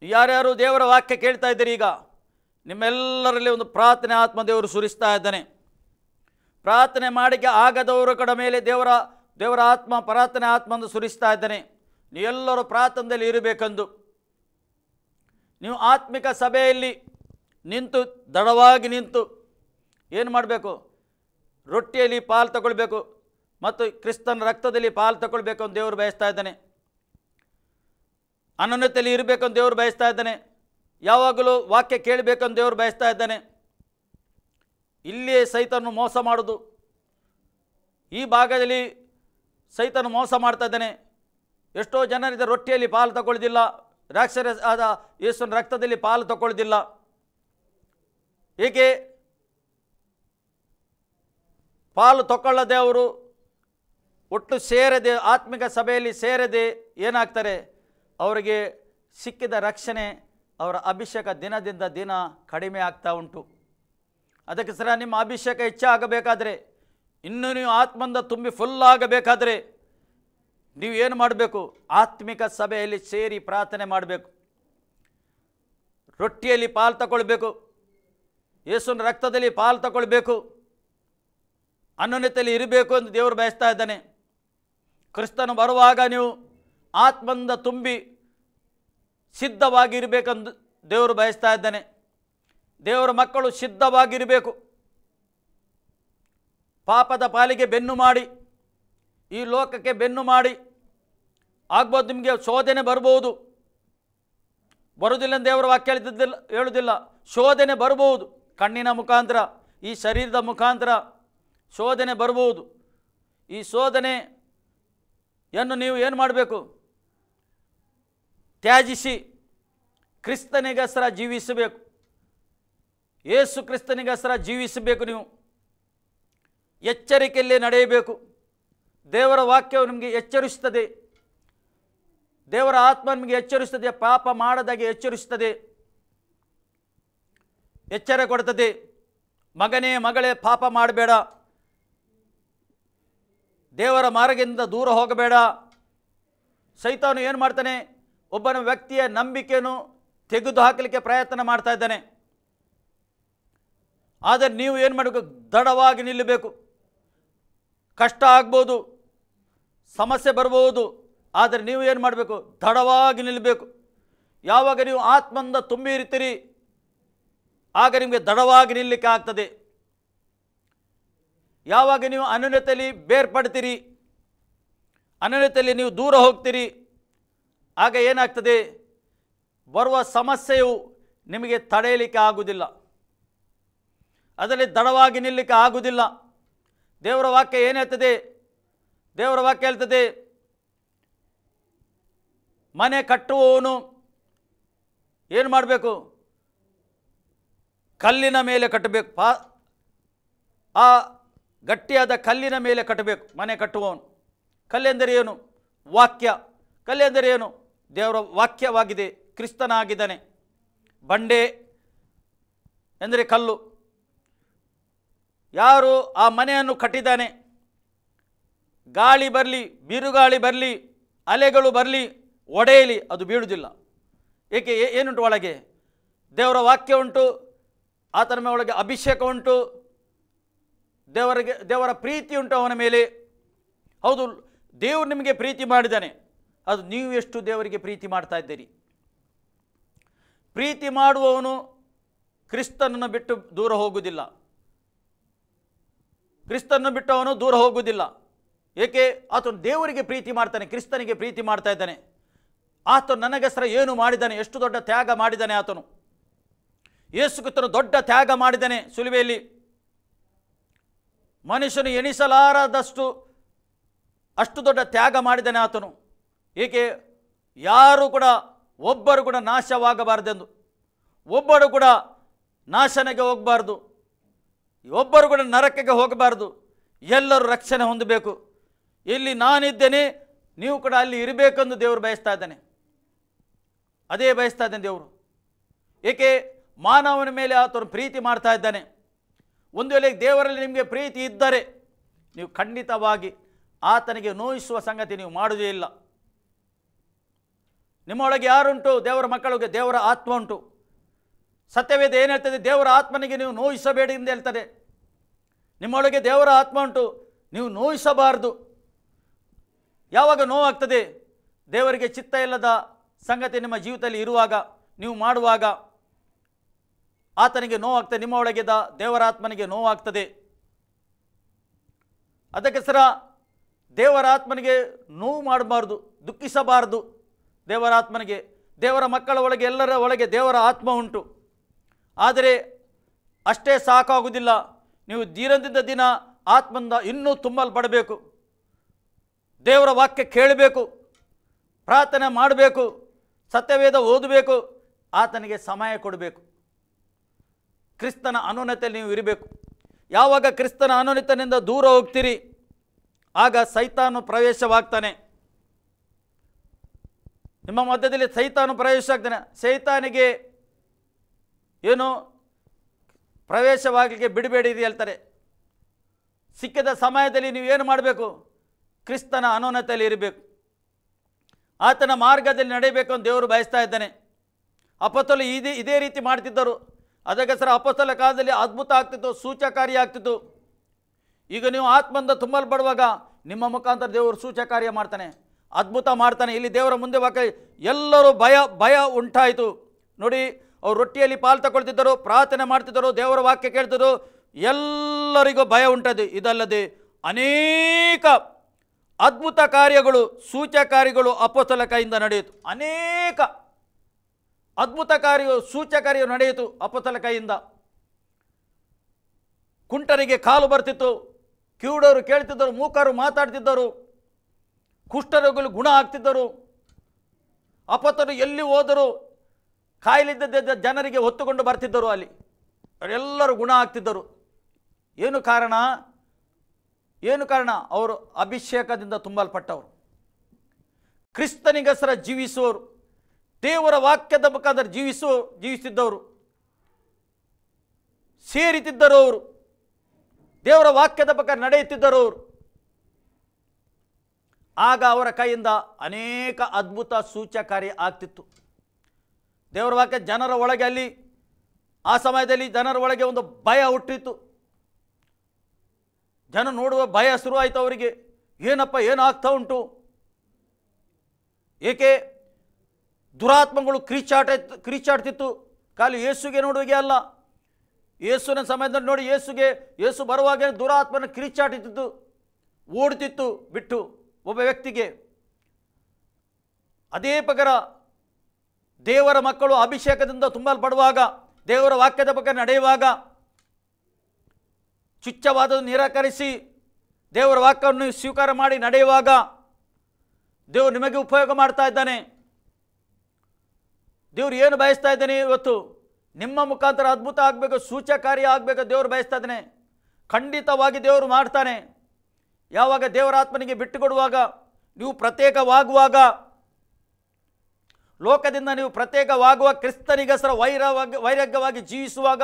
ಯಾರ್ಯಾರು ದೇವರ ವಾಕ್ಯ ಕೇಳ್ತಾ ಇದ್ದೀರಿ, ಈಗ ನಿಮ್ಮೆಲ್ಲರಲ್ಲಿ ಒಂದು ಪ್ರಾರ್ಥನೆ ಆತ್ಮ ದೇವರು ಸುರಿಸ್ತಾ ಇದ್ದಾನೆ. ಪ್ರಾರ್ಥನೆ ಮಾಡಿಕೆ ಆಗದವರ ಕಡೆ ಮೇಲೆ ದೇವರ ಆತ್ಮ ಪ್ರಾರ್ಥನೆ ಆತ್ಮವನ್ನು ಸುರಿಸ್ತಾ ಇದ್ದಾನೆ. ನೀವೆಲ್ಲರೂ ಪ್ರಾರ್ಥನೆಯಲ್ಲಿ ಇರಬೇಕೆಂದು, ನೀವು ಆತ್ಮಿಕ ಸಭೆಯಲ್ಲಿ ನಿಂತು ದೃಢವಾಗಿ ನಿಂತು ಏನು ಮಾಡಬೇಕು, ರೊಟ್ಟಿಯಲ್ಲಿ ಪಾಲು ತಗೊಳ್ಬೇಕು ಮತ್ತು ಕ್ರಿಸ್ತನ ರಕ್ತದಲ್ಲಿ ಪಾಲು ತಗೊಳ್ಬೇಕು ಅಂತ ದೇವರು ಬಯಸ್ತಾ ಇದ್ದಾನೆ. ಅನ್ಯೋನ್ಯತೆಯಲ್ಲಿ ಇರಬೇಕು ಅಂತ ದೇವರು ಬಯಸ್ತಾ ಇದ್ದಾನೆ. ಯಾವಾಗಲೂ ವಾಕ್ಯ ಕೇಳಬೇಕಂತ ದೇವರು ಬಯಸ್ತಾ ಇದ್ದಾನೆ. ಇಲ್ಲಿಯೇ ಸೈತನು ಮೋಸ ಮಾಡೋದು, ಈ ಭಾಗದಲ್ಲಿ ಸೈತನು ಮೋಸ ಮಾಡ್ತಾ ಇದ್ದಾನೆ. ಎಷ್ಟೋ ಜನರಿದ್ದ ರೊಟ್ಟಿಯಲ್ಲಿ ಪಾಲು ತಗೊಳ್ಳೋದಿಲ್ಲ, ದ್ರಾಕ್ಷಾರಸ ಆದ ಯೇಸುವಿನ ರಕ್ತದಲ್ಲಿ ಪಾಲು ತಗೊಳ್ಳೋದಿಲ್ಲ. ಏಕೆ ಪಾಲು ತಗೊಳ್ಳದೆ ಅವರು ಒಟ್ಟು ಸೇರದೆ, ಆತ್ಮಿಕ ಸಭೆಯಲ್ಲಿ ಸೇರದೆ ಏನಾಗ್ತಾರೆ, ಅವರಿಗೆ ಸಿಕ್ಕಿದ ರಕ್ಷಣೆ, ಅವರ ಅಭಿಷೇಕ ದಿನದಿಂದ ದಿನ ಕಡಿಮೆ ಆಗ್ತಾ ಉಂಟು. ಅದಕ್ಕೋಸ್ಕರ ನಿಮ್ಮ ಅಭಿಷೇಕ ಹೆಚ್ಚಾಗಬೇಕಾದ್ರೆ, ಇನ್ನೂ ನೀವು ಆತ್ಮದಿಂದ ತುಂಬಿ ಫುಲ್ ಆಗಬೇಕಾದ್ರೆ ನೀವು ಏನು ಮಾಡಬೇಕು, ಆತ್ಮಿಕ ಸಭೆಯಲ್ಲಿ ಸೇರಿ ಪ್ರಾರ್ಥನೆ ಮಾಡಬೇಕು, ರೊಟ್ಟಿಯಲ್ಲಿ ಪಾಲು ತಗೊಳ್ಬೇಕು, ಯೇಸುವಿನ ರಕ್ತದಲ್ಲಿ ಪಾಲು ತಗೊಳ್ಬೇಕು, ಅನ್ಯೋನ್ಯತೆಯಲ್ಲಿ ಇರಬೇಕು ಎಂದು ದೇವರು ಬಯಸ್ತಾ ಇದ್ದಾನೆ. ಕ್ರಿಸ್ತನು ಬರುವಾಗ ನೀವು ಆತ್ಮದಿಂದ ತುಂಬಿ ಸಿದ್ಧವಾಗಿರಬೇಕೆಂದು ದೇವರು ಬಯಸ್ತಾ ಇದ್ದಾನೆ. ದೇವರ ಮಕ್ಕಳು ಸಿದ್ಧವಾಗಿರಬೇಕು. ಪಾಪದ ಪಾಲಿಗೆ ಬೆನ್ನು ಮಾಡಿ, ಈ ಲೋಕಕ್ಕೆ ಬೆನ್ನು ಮಾಡಿ ಆಗ್ಬೋದು. ನಿಮಗೆ ಶೋಧನೆ ಬರ್ಬೋದು, ಬರುವುದಿಲ್ಲ ದೇವರ ವಾಕ್ಯ ಹೇಳುವುದಿಲ್ಲ. ಶೋಧನೆ ಬರ್ಬೋದು, ಕಣ್ಣಿನ ಮುಖಾಂತರ, ಈ ಶರೀರದ ಮುಖಾಂತರ ಶೋಧನೆ ಬರ್ಬೋದು. ಈ ಶೋಧನೆಯನ್ನು ನೀವು ಏನು ಮಾಡಬೇಕು, ತ್ಯಾಜಿಸಿ ಕ್ರಿಸ್ತನಿಗೋಸ್ಕರ ಜೀವಿಸಬೇಕು. ಯೇಸು ಕ್ರಿಸ್ತನಿಗೋಸ್ಕರ ಜೀವಿಸಬೇಕು. ನೀವು ಎಚ್ಚರಿಕೆಯಲ್ಲಿ ನಡೆಯಬೇಕು. ದೇವರ ವಾಕ್ಯವು ನಿಮಗೆ ಎಚ್ಚರಿಸುತ್ತದೆ, ದೇವರ ಆತ್ಮ ನಿಮಗೆ ಎಚ್ಚರಿಸುತ್ತದೆ, ಪಾಪ ಮಾಡದಾಗೆ ಎಚ್ಚರಿಸುತ್ತದೆ, ಎಚ್ಚರ ಕೊಡ್ತದೆ. ಮಗನೇ ಮಗಳೇ, ಪಾಪ ಮಾಡಬೇಡ, ದೇವರ ಮಾರ್ಗದಿಂದ ದೂರ ಹೋಗಬೇಡ. ಸೈತಾನು ಏನು ಮಾಡ್ತಾನೆ, ಒಬ್ಬನ ವ್ಯಕ್ತಿಯ ನಂಬಿಕೆಯನ್ನು ತೆಗೆದು ಹಾಕಲಿಕ್ಕೆ ಪ್ರಯತ್ನ ಮಾಡ್ತಾ ಇದ್ದಾನೆ. ಆದರೆ ನೀವು ಏನು ಮಾಡಬೇಕು, ದೃಢವಾಗಿ ನಿಲ್ಲಬೇಕು. ಕಷ್ಟ ಆಗ್ಬೋದು, ಸಮಸ್ಯೆ ಬರ್ಬೋದು, ಆದರೆ ನೀವು ಏನು ಮಾಡಬೇಕು, ದೃಢವಾಗಿ ನಿಲ್ಲಬೇಕು. ಯಾವಾಗ ನೀವು ಆತ್ಮದಿಂದ ತುಂಬಿ ಇರ್ತೀರಿ, ಆಗ ನಿಮಗೆ ದೃಢವಾಗಿ ನಿಲ್ಲಕ್ಕೆ ಆಗ್ತದೆ. ಯಾವಾಗ ನೀವು ಅನ್ಯೋನ್ಯತೆಯಲ್ಲಿ ಬೇರ್ಪಡ್ತೀರಿ, ಅನ್ಯೋನ್ಯತೆಯಲ್ಲಿ ನೀವು ದೂರ ಹೋಗ್ತೀರಿ, ಆಗ ಏನಾಗ್ತದೆ, ಬರುವ ಸಮಸ್ಯೆಯು ನಿಮಗೆ ತಡೆಯಲಿಕ್ಕೆ ಆಗುವುದಿಲ್ಲ, ಅದರಲ್ಲಿ ದೃಢವಾಗಿ ನಿಲ್ಲಕ್ಕೆ ಆಗುವುದಿಲ್ಲ. ದೇವರ ವಾಕ್ಯ ಏನು ಹೇಳ್ತದೆ, ದೇವರ ವಾಕ್ಯ ಹೇಳ್ತದೆ, ಮನೆ ಕಟ್ಟುವವನು ಏನು ಮಾಡಬೇಕು, ಕಲ್ಲಿನ ಮೇಲೆ ಕಟ್ಟಬೇಕು. ಆ ಗಟ್ಟಿಯಾದ ಕಲ್ಲಿನ ಮೇಲೆ ಕಟ್ಟಬೇಕು ಮನೆ ಕಟ್ಟುವವನು. ಕಲ್ಲೆಂದರೆ ಏನು, ವಾಕ್ಯ. ಕಲ್ಲೆಂದರೆ ಏನು, ದೇವರ ವಾಕ್ಯವಾಗಿದೆ, ಕ್ರಿಸ್ತನಾಗಿದ್ದಾನೆ. ಬಂಡೆ ಎಂದರೆ ಕಲ್ಲು. ಯಾರು ಆ ಮನೆಯನ್ನು ಕಟ್ಟಿದ್ದಾನೆ, ಗಾಳಿ ಬರಲಿ, ಬಿರುಗಾಳಿ ಬರಲಿ, ಅಲೆಗಳು ಬರಲಿ, ಒಡೆಯಲಿ, ಅದು ಬೀಳುವುದಿಲ್ಲ. ಏಕೆ ಏನುಂಟು ಒಳಗೆ? ದೇವರ ವಾಕ್ಯ ಉಂಟು, ಆತನ ಒಳಗೆ ಅಭಿಷೇಕ ಉಂಟು, ದೇವರ ಪ್ರೀತಿ ಉಂಟು ಅವನ ಮೇಲೆ. ಹೌದು, ದೇವರು ನಿಮಗೆ ಪ್ರೀತಿ ಮಾಡಿದ್ದಾನೆ. ಅದು ನೀವು ಎಷ್ಟು ದೇವರಿಗೆ ಪ್ರೀತಿ ಮಾಡ್ತಾ ಇದ್ದೀರಿ? ಪ್ರೀತಿ ಮಾಡುವವನು ಕ್ರಿಸ್ತನನ್ನು ಬಿಟ್ಟು ದೂರ ಹೋಗುವುದಿಲ್ಲ. ಕ್ರಿಸ್ತನನ್ನು ಬಿಟ್ಟು ಅವನು ದೂರ ಹೋಗುವುದಿಲ್ಲ. ಏಕೆ? ಆತನು ದೇವರಿಗೆ ಪ್ರೀತಿ ಮಾಡ್ತಾನೆ, ಕ್ರಿಸ್ತನಿಗೆ ಪ್ರೀತಿ ಮಾಡ್ತಾ ಇದ್ದಾನೆ. ಆತನು ನನಗೋಸ್ಕರ ಏನು ಮಾಡಿದ್ದಾನೆ, ಎಷ್ಟು ದೊಡ್ಡ ತ್ಯಾಗ ಮಾಡಿದ್ದಾನೆ ಆತನು. ಯೇಸು ಕ್ರಿಸ್ತನು ದೊಡ್ಡ ತ್ಯಾಗ ಮಾಡಿದ್ದಾನೆ ಶಿಲುಬೆಯಲ್ಲಿ. ಮನುಷ್ಯನು ಎಣಿಸಲಾರದಷ್ಟು ಅಷ್ಟು ದೊಡ್ಡ ತ್ಯಾಗ ಮಾಡಿದ್ದಾನೆ ಆತನು. ಏಕೆ? ಯಾರು ಕೂಡ ಒಬ್ಬರು ಕೂಡ ನಾಶವಾಗಬಾರ್ದೆಂದು, ಒಬ್ಬರು ಕೂಡ ನಾಶನಕ್ಕೆ ಹೋಗಬಾರ್ದು, ಒಬ್ಬರು ಕೂಡ ನರಕಕ್ಕೆ ಹೋಗಬಾರ್ದು, ಎಲ್ಲರೂ ರಕ್ಷಣೆ ಹೊಂದಬೇಕು. ಇಲ್ಲಿ ನಾನಿದ್ದೇನೆ, ನೀವು ಕೂಡ ಅಲ್ಲಿ ಇರಬೇಕೆಂದು ದೇವರು ಬಯಸ್ತಾ ಇದ್ದಾನೆ. ಅದೇ ಬಯಸ್ತಾ ಇದ್ದಾನೆ ದೇವರು. ಏಕೆ? ಮಾನವನ ಮೇಲೆ ಆತನು ಪ್ರೀತಿ ಮಾಡ್ತಾ ಇದ್ದಾನೆ. ಒಂದು ವೇಳೆ ದೇವರಲ್ಲಿ ನಿಮಗೆ ಪ್ರೀತಿ ಇದ್ದರೆ ನೀವು ಖಂಡಿತವಾಗಿ ಆತನಿಗೆ ನೋಯಿಸುವ ಸಂಗತಿ ನೀವು ಮಾಡುವುದೇ ಇಲ್ಲ. ನಿಮ್ಮೊಳಗೆ ಯಾರುಂಟು? ದೇವರ ಮಕ್ಕಳಿಗೆ ದೇವರ ಆತ್ಮ ಉಂಟು. ಸತ್ಯವೇದ ಏನು ಹೇಳ್ತದೆ? ದೇವರ ಆತ್ಮನಿಗೆ ನೀವು ನೋಯಿಸಬೇಡಿ ಎಂದು ಹೇಳ್ತದೆ. ನಿಮ್ಮೊಳಗೆ ದೇವರ ಆತ್ಮ ಉಂಟು, ನೀವು ನೋಯಿಸಬಾರದು. ಯಾವಾಗ ನೋವಾಗ್ತದೆ? ದೇವರಿಗೆ ಚಿತ್ತ ಇಲ್ಲದ ಸಂಗತಿ ನಿಮ್ಮ ಜೀವಿತದಲ್ಲಿ ಇರುವಾಗ, ನೀವು ಮಾಡುವಾಗ ಆತನಿಗೆ ನೋವಾಗ್ತದೆ. ನಿಮ್ಮ ಒಳಗಿದ್ದ ದೇವರ ಆತ್ಮನಿಗೆ ನೋವಾಗ್ತದೆ. ಅದಕ್ಕೋಸ್ಕರ ದೇವರ ಆತ್ಮನಿಗೆ ನೋವು ಮಾಡಬಾರ್ದು, ದುಃಖಿಸಬಾರದು. ದೇವರ ಆತ್ಮನಿಗೆ, ದೇವರ ಮಕ್ಕಳ ಒಳಗೆ, ಎಲ್ಲರ ಒಳಗೆ ದೇವರ ಆತ್ಮ ಉಂಟು. ಆದರೆ ಅಷ್ಟೇ ಸಾಕಾಗುವುದಿಲ್ಲ. ನೀವು ದಿನದಿಂದ ದಿನ ಆತ್ಮದಿಂದ ಇನ್ನೂ ತುಂಬಲ್ಪಡಬೇಕು. ದೇವರ ವಾಕ್ಯ ಕೇಳಬೇಕು, ಪ್ರಾರ್ಥನೆ ಮಾಡಬೇಕು, ಸತ್ಯವೇದ ಓದಬೇಕು, ಆತನಿಗೆ ಸಮಯ ಕೊಡಬೇಕು. ಕ್ರಿಸ್ತನ ಅನುನ್ನತೆಯಲ್ಲಿ ನೀವು ಇರಬೇಕು. ಯಾವಾಗ ಕ್ರಿಸ್ತನ ಅನುನ್ನತನಿಂದ ದೂರ ಹೋಗ್ತೀರಿ, ಆಗ ಸೈತಾನು ಪ್ರವೇಶವಾಗ್ತಾನೆ. ನಿಮ್ಮ ಮಧ್ಯದಲ್ಲಿ ಸೈತಾನು ಪ್ರವೇಶ ಆಗ್ತಾನೆ. ಸೈತಾನಿಗೆ ಏನು ಪ್ರವೇಶವಾಗಲಿಕ್ಕೆ ಬಿಡಬೇಡಿ ಅಂತ ಹೇಳ್ತಾರೆ. ಸಿಕ್ಕಿದ ಸಮಯದಲ್ಲಿ ನೀವು ಏನು ಮಾಡಬೇಕು? ಕ್ರಿಸ್ತನ ಅನುನ್ನತೆಯಲ್ಲಿ ಇರಬೇಕು, ಆತನ ಮಾರ್ಗದಲ್ಲಿ ನಡೆಯಬೇಕು ಅಂತ ದೇವರು ಬಯಸ್ತಾ ಇದ್ದಾನೆ. ಅಪೊಸ್ತಲರು ಇದೇ ರೀತಿ ಮಾಡ್ತಿದ್ದರು. ಅದಕ್ಕೋಸ್ಕರ ಅಪೊಸ್ತಲ ಕಾಲದಲ್ಲಿ ಅದ್ಭುತ ಆಗ್ತಿತ್ತು, ಸೂಚಕಾರ್ಯ ಆಗ್ತಿತ್ತು. ಈಗ ನೀವು ಆತ್ಮದಿಂದ ತುಂಬಲ್ಪಡುವಾಗ ನಿಮ್ಮ ಮುಖಾಂತರ ದೇವರು ಸೂಚಕಾರ್ಯ ಮಾಡ್ತಾನೆ, ಅದ್ಭುತ ಮಾಡ್ತಾನೆ. ಇಲ್ಲಿ ದೇವರ ಮುಂದೆ ವಾಕ್ಯ ಎಲ್ಲರೂ ಭಯ ಉಂಟಾಯಿತು. ನೋಡಿ, ಅವರು ರೊಟ್ಟಿಯಲ್ಲಿ ಪಾಲು ತಗೊಳ್ತಿದ್ದರು, ಪ್ರಾರ್ಥನೆ ಮಾಡ್ತಿದ್ದರು, ದೇವರ ವಾಕ್ಯ ಕೇಳ್ತಿದ್ದರು, ಎಲ್ಲರಿಗೂ ಭಯ ಉಂಟಾಯಿತು. ಇದಲ್ಲದೆ ಅನೇಕ ಅದ್ಭುತ ಕಾರ್ಯಗಳು, ಸೂಚಕಾರ್ಯಗಳು ಅಪೊಸ್ತಲ ಕೈಯಿಂದ ನಡೆಯಿತು. ಅನೇಕ ಅದ್ಭುತ ಕಾರ್ಯಗಳು, ಸೂಚಕಾರ್ಯಗಳು ನಡೆಯಿತು ಅಪೊಸ್ತಲ ಕೈಯಿಂದ. ಕುಂಟರಿಗೆ ಕಾಲು ಬರ್ತಿತ್ತು, ಕಿವುಡರು ಕೇಳ್ತಿದ್ದರು, ಮೂಕರು ಮಾತಾಡ್ತಿದ್ದರು, ಕುಷ್ಠರೋಗಿಗಳು ಗುಣ ಆಗ್ತಿದ್ದರು. ಅಪೊಸ್ತಲರು ಎಲ್ಲಿ ಹೋದರು ಕಾಯಿಲಿದ್ದ ಜನರಿಗೆ ಹೊತ್ತುಕೊಂಡು ಬರ್ತಿದ್ದರು, ಅಲ್ಲಿ ಅವರೆಲ್ಲರೂ ಗುಣ ಆಗ್ತಿದ್ದರು. ಏನು ಕಾರಣ? ಅವರು ಅಭಿಷೇಕದಿಂದ ತುಂಬಲ್ಪಟ್ಟವರು, ಕ್ರಿಸ್ತನಿಗೋಸ್ಕರ ಜೀವಿಸುವವರು, ದೇವರ ವಾಕ್ಯದ ಮುಖಾಂತರ ಜೀವಿಸಿದ್ದವರು, ಸೇರಿತಿದ್ದರು ಅವರು, ದೇವರ ವಾಕ್ಯದ ಪ್ರಕಾರ ನಡೆಯುತ್ತಿದ್ದರು ಅವರು. ಆಗ ಅವರ ಕೈಯಿಂದ ಅನೇಕ ಅದ್ಭುತ ಸೂಚಕಾರ್ಯ ಆಗ್ತಿತ್ತು. ದೇವರ ವಾಕ್ಯ ಜನರ ಒಳಗೆ, ಅಲ್ಲಿ ಆ ಸಮಯದಲ್ಲಿ ಜನರ ಒಳಗೆ ಒಂದು ಭಯ ಹುಟ್ಟಿತ್ತು. ಜನ ನೋಡುವ ಭಯ ಶುರುವಾಯಿತು ಅವರಿಗೆ. ಏನಪ್ಪ, ಏನಾಗ್ತಾ ಉಂಟು? ಏಕೆ? ದುರಾತ್ಮಗಳು ಕ್ರೀಚಾಡ್ತಿತ್ತು. ಖಾಲಿ ಯೇಸುಗೆ ನೋಡುವಾಗೆ ಅಲ್ಲ, ಯೇಸುವಿನ ಸಮಯದಲ್ಲಿ ನೋಡಿ, ಯೇಸು ಬರುವಾಗ ದುರಾತ್ಮನ ಕ್ರೀಚಾಡ್ತಿತ್ತು, ಓಡ್ತಿತ್ತು ಬಿಟ್ಟು ಒಬ್ಬ ವ್ಯಕ್ತಿಗೆ. ಅದೇ ಪ್ರಕಾರ ದೇವರ ಮಕ್ಕಳು ಅಭಿಷೇಕದಿಂದ ತುಂಬಲ್ಪಡುವಾಗ, ದೇವರ ವಾಕ್ಯದ ಬಗ್ಗೆ ನಡೆಯುವಾಗ, ಚುಚ್ಚವಾದನ್ನು ನಿರಾಕರಿಸಿ ದೇವರ ವಾಕ್ಯವನ್ನು ಸ್ವೀಕಾರ ಮಾಡಿ ನಡೆಯುವಾಗ ದೇವರು ನಿಮಗೆ ಉಪಯೋಗ ಮಾಡ್ತಾ ಇದ್ದಾನೆ. ದೇವರು ಏನು ಬಯಸ್ತಾ ಇದ್ದಾನೆ? ಇವತ್ತು ನಿಮ್ಮ ಮುಖಾಂತರ ಅದ್ಭುತ ಆಗಬೇಕು, ಸೂಚಕಾರ್ಯ ಆಗಬೇಕು, ದೇವರು ಬಯಸ್ತಾ ಇದ್ದಾನೆ. ಖಂಡಿತವಾಗಿ ದೇವರು ಮಾಡ್ತಾನೆ. ಯಾವಾಗ ದೇವರ ಆತ್ಮನಿಗೆ ಬಿಟ್ಟು ಕೊಡುವಾಗ, ನೀವು ಪ್ರತ್ಯೇಕವಾಗುವಾಗ, ಲೋಕದಿಂದ ನೀವು ಪ್ರತ್ಯೇಕವಾಗುವ, ಕ್ರಿಸ್ತನಿಗೋಸ್ಕರ ವೈರಾಗ್ಯವಾಗಿ ಜೀವಿಸುವಾಗ,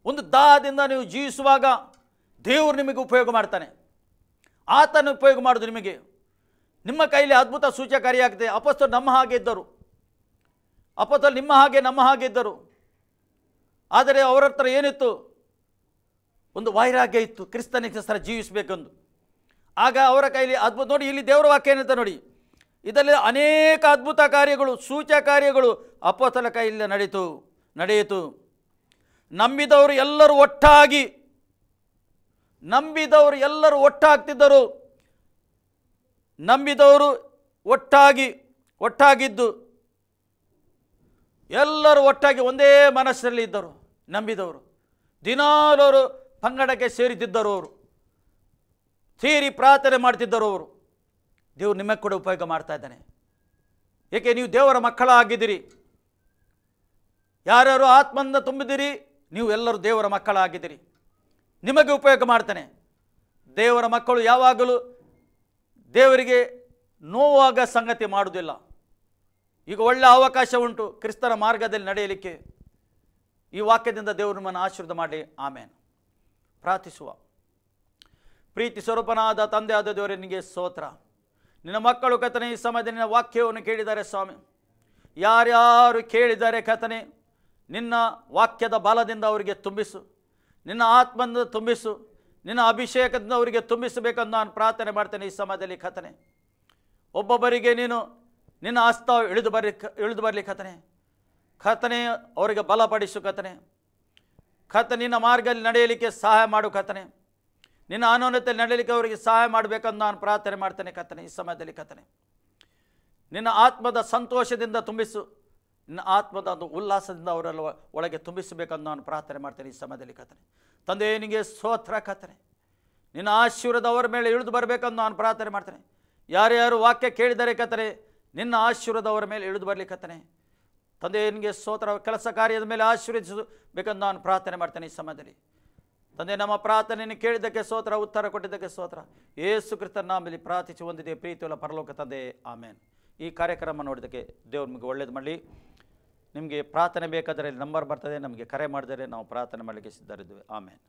ಒಂದು ದಾಹದಿಂದ ನೀವು ಜೀವಿಸುವಾಗ ದೇವರು ನಿಮಗೆ ಉಪಯೋಗ ಮಾಡ್ತಾನೆ. ಆತನ ಉಪಯೋಗ ಮಾಡೋದು ನಿಮಗೆ. ನಿಮ್ಮ ಕೈಲಿ ಅದ್ಭುತ ಸೂಚಕಾರಿಯಾಗ್ತದೆ. ಅಪೊಸ್ತಲರು ನಮ್ಮ ಹಾಗೆ ಇದ್ದರು, ಅಪೊಸ್ತಲರು ನಿಮ್ಮ ಹಾಗೆ ನಮ್ಮ ಹಾಗೆ ಇದ್ದರು. ಆದರೆ ಅವರ ಹತ್ರ ಏನಿತ್ತು? ಒಂದು ವೈರಾಗ್ಯ ಇತ್ತು, ಕ್ರಿಸ್ತನಿಗೋಸ್ಕರ ಜೀವಿಸಬೇಕೆಂದು. ಆಗ ಅವರ ಕೈಲಿ ಅದ್ಭುತ ನೋಡಿ, ಇಲ್ಲಿ ದೇವರ ವಾಕ್ಯ ಏನಿದೆ ನೋಡಿ, ಇದರಲ್ಲಿ ಅನೇಕ ಅದ್ಭುತ ಕಾರ್ಯಗಳು, ಸೂಚಕ ಕಾರ್ಯಗಳು ಅಪೊಸ್ತಲರ ಕೈಯಲ್ಲಿ ನಡೆಯಿತು. ನಂಬಿದವರು ಎಲ್ಲರೂ ಒಟ್ಟಾಗ್ತಿದ್ದರು. ನಂಬಿದವರು ಒಟ್ಟಾಗಿದ್ದು ಎಲ್ಲರೂ ಒಟ್ಟಾಗಿ ಒಂದೇ ಮನಸ್ಸಲ್ಲಿ ಇದ್ದರು. ನಂಬಿದವರು ದಿನಾಲೂ ಅವರು ಪಂಗಡಕ್ಕೆ ಸೇರಿತಿದ್ದರು, ಅವರು ಸೇರಿ ಪ್ರಾರ್ಥನೆ ಮಾಡ್ತಿದ್ದರು. ಅವರು ದೇವರು ನಿಮಗೆ ಕೂಡ ಉಪಯೋಗ ಮಾಡ್ತಾ ಇದ್ದಾನೆ. ಏಕೆ? ನೀವು ದೇವರ ಮಕ್ಕಳಾಗಿದ್ದೀರಿ. ಯಾರ್ಯಾರು ಆತ್ಮದಿಂದ ತುಂಬಿದಿರಿ, ನೀವು ಎಲ್ಲರೂ ದೇವರ ಮಕ್ಕಳಾಗಿದ್ದೀರಿ. ನಿಮಗೆ ಉಪಯೋಗ ಮಾಡ್ತಾನೆ. ದೇವರ ಮಕ್ಕಳು ಯಾವಾಗಲೂ ದೇವರಿಗೆ ನೋವಾಗ ಸಂಗತಿ ಮಾಡುವುದಿಲ್ಲ. ಈಗ ಒಳ್ಳೆಯ ಅವಕಾಶ ಉಂಟು ಕ್ರಿಸ್ತನ ಮಾರ್ಗದಲ್ಲಿ ನಡೆಯಲಿಕ್ಕೆ. ಈ ವಾಕ್ಯದಿಂದ ದೇವರು ನಮ್ಮನ್ನು ಆಶೀರ್ವಾದ ಮಾಡಲಿ. ಆಮೇನ್. ಪ್ರಾರ್ಥಿಸುವ. ಪ್ರೀತಿ ಸ್ವರೂಪನಾದ ತಂದೆಯಾದ ದೇವರೇ, ನಿನಗೆ ಸ್ತೋತ್ರ. ನಿನ್ನ ಮಕ್ಕಳು ಕರ್ತನೇ ಈ ಸಮಯದಲ್ಲಿ ನಿನ್ನ ವಾಕ್ಯವನ್ನು ಕೇಳಿದ್ದಾರೆ ಸ್ವಾಮಿ. ಯಾರ್ಯಾರು ಕೇಳಿದ್ದಾರೆ ಕರ್ತನೇ, ನಿನ್ನ ವಾಕ್ಯದ ಬಲದಿಂದ ಅವರಿಗೆ ತುಂಬಿಸು, ನಿನ್ನ ಆತ್ಮದಿಂದ ತುಂಬಿಸು, ನಿನ್ನ ಅಭಿಷೇಕದಿಂದ ಅವರಿಗೆ ತುಂಬಿಸಬೇಕೆಂದು ನಾನು ಪ್ರಾರ್ಥನೆ ಮಾಡ್ತೇನೆ. ಈ ಸಮಯದಲ್ಲಿ ಕರ್ತನೇ, ಒಬ್ಬೊಬ್ಬರಿಗೆ ನೀನು ನಿನ್ನ ಹಸ್ತ ಇಳಿದು ಬರಲಿ ಕರ್ತನೇ, ಅವರಿಗೆ ಬಲಪಡಿಸು ಕರ್ತನೇ. ನಿನ್ನ ಮಾರ್ಗದಲ್ಲಿ ನಡೆಯಲಿಕ್ಕೆ ಸಹಾಯ ಮಾಡು ಕರ್ತನೇ. ನಿನ್ನ ಅನೋನ್ಯತೆಯಲ್ಲಿ ನಡೆಯಲಿಕ್ಕೆ ಅವರಿಗೆ ಸಹಾಯ ಮಾಡಬೇಕಂದು ನಾನು ಪ್ರಾರ್ಥನೆ ಮಾಡ್ತೇನೆ ಕರ್ತನೇ. ಈ ಸಮಯದಲ್ಲಿ ಕರ್ತನೇ, ನಿನ್ನ ಆತ್ಮದ ಸಂತೋಷದಿಂದ ತುಂಬಿಸು, ನಿನ್ನ ಆತ್ಮದ ಒಂದು ಉಲ್ಲಾಸದಿಂದ ಅವರೆಲ್ಲ ಒಳಗೆ ತುಂಬಿಸಬೇಕಂದು ನಾನು ಪ್ರಾರ್ಥನೆ ಮಾಡ್ತೇನೆ. ಈ ಸಮಯದಲ್ಲಿ ಕರ್ತನೇ, ತಂದೆ ನಿನಗೆ ಸ್ತೋತ್ರ ಕರ್ತನೇ. ನಿನ್ನ ಆಶೀರ್ವಾದ ಅವರ ಮೇಲೆ ಇಳಿದು ಬರಬೇಕಂದು ನಾನು ಪ್ರಾರ್ಥನೆ ಮಾಡ್ತೇನೆ. ಯಾರ್ಯಾರು ವಾಕ್ಯ ಕೇಳಿದರೆ ಕರ್ತನೇ, ನಿನ್ನ ಆಶೀರ್ವಾದ ಅವರ ಮೇಲೆ ಇಳಿದು ಬರಲಿ ಕರ್ತನೇ. ತಂದೆ ನಿನಗೆ ಸ್ತೋತ್ರ. ಕೆಲಸ ಕಾರ್ಯದ ಮೇಲೆ ಆಶೀರ್ವದಿಸಬೇಕಂದು ನಾನು ಪ್ರಾರ್ಥನೆ ಮಾಡ್ತೇನೆ. ಈ ಸಮಯದಲ್ಲಿ ತಂದೆ, ನಮ್ಮ ಪ್ರಾರ್ಥನೆಯನ್ನು ಕೇಳಿದ್ದಕ್ಕೆ ಸ್ತೋತ್ರ, ಉತ್ತರ ಕೊಟ್ಟಿದ್ದಕ್ಕೆ ಸ್ತೋತ್ರ. ಯೇಸು ಕ್ರಿಸ್ತನ ನಾಮದಲ್ಲಿ ಪ್ರಾರ್ಥಿಸಿ ಹೊಂದಿದೆ ಪ್ರೀತಿಯುಳ್ಳ ಪರಲೋಕ ತಂದೆ, ಆಮೇನ್. ಈ ಕಾರ್ಯಕ್ರಮ ನೋಡಿದ್ದಕ್ಕೆ ದೇವರು ನಿಮಗೆ ಒಳ್ಳೇದು ಮಾಡಲಿ. ನಿಮಗೆ ಪ್ರಾರ್ಥನೆ ಬೇಕಾದರೆ ನಂಬರ್ ಬರ್ತದೆ, ನಮಗೆ ಕರೆ ಮಾಡಿದರೆ ನಾವು ಪ್ರಾರ್ಥನೆ ಮಾಡಲಿಕ್ಕೆ ಸಿದ್ಧರಿದ್ದೇವೆ. ಆಮೇನ್.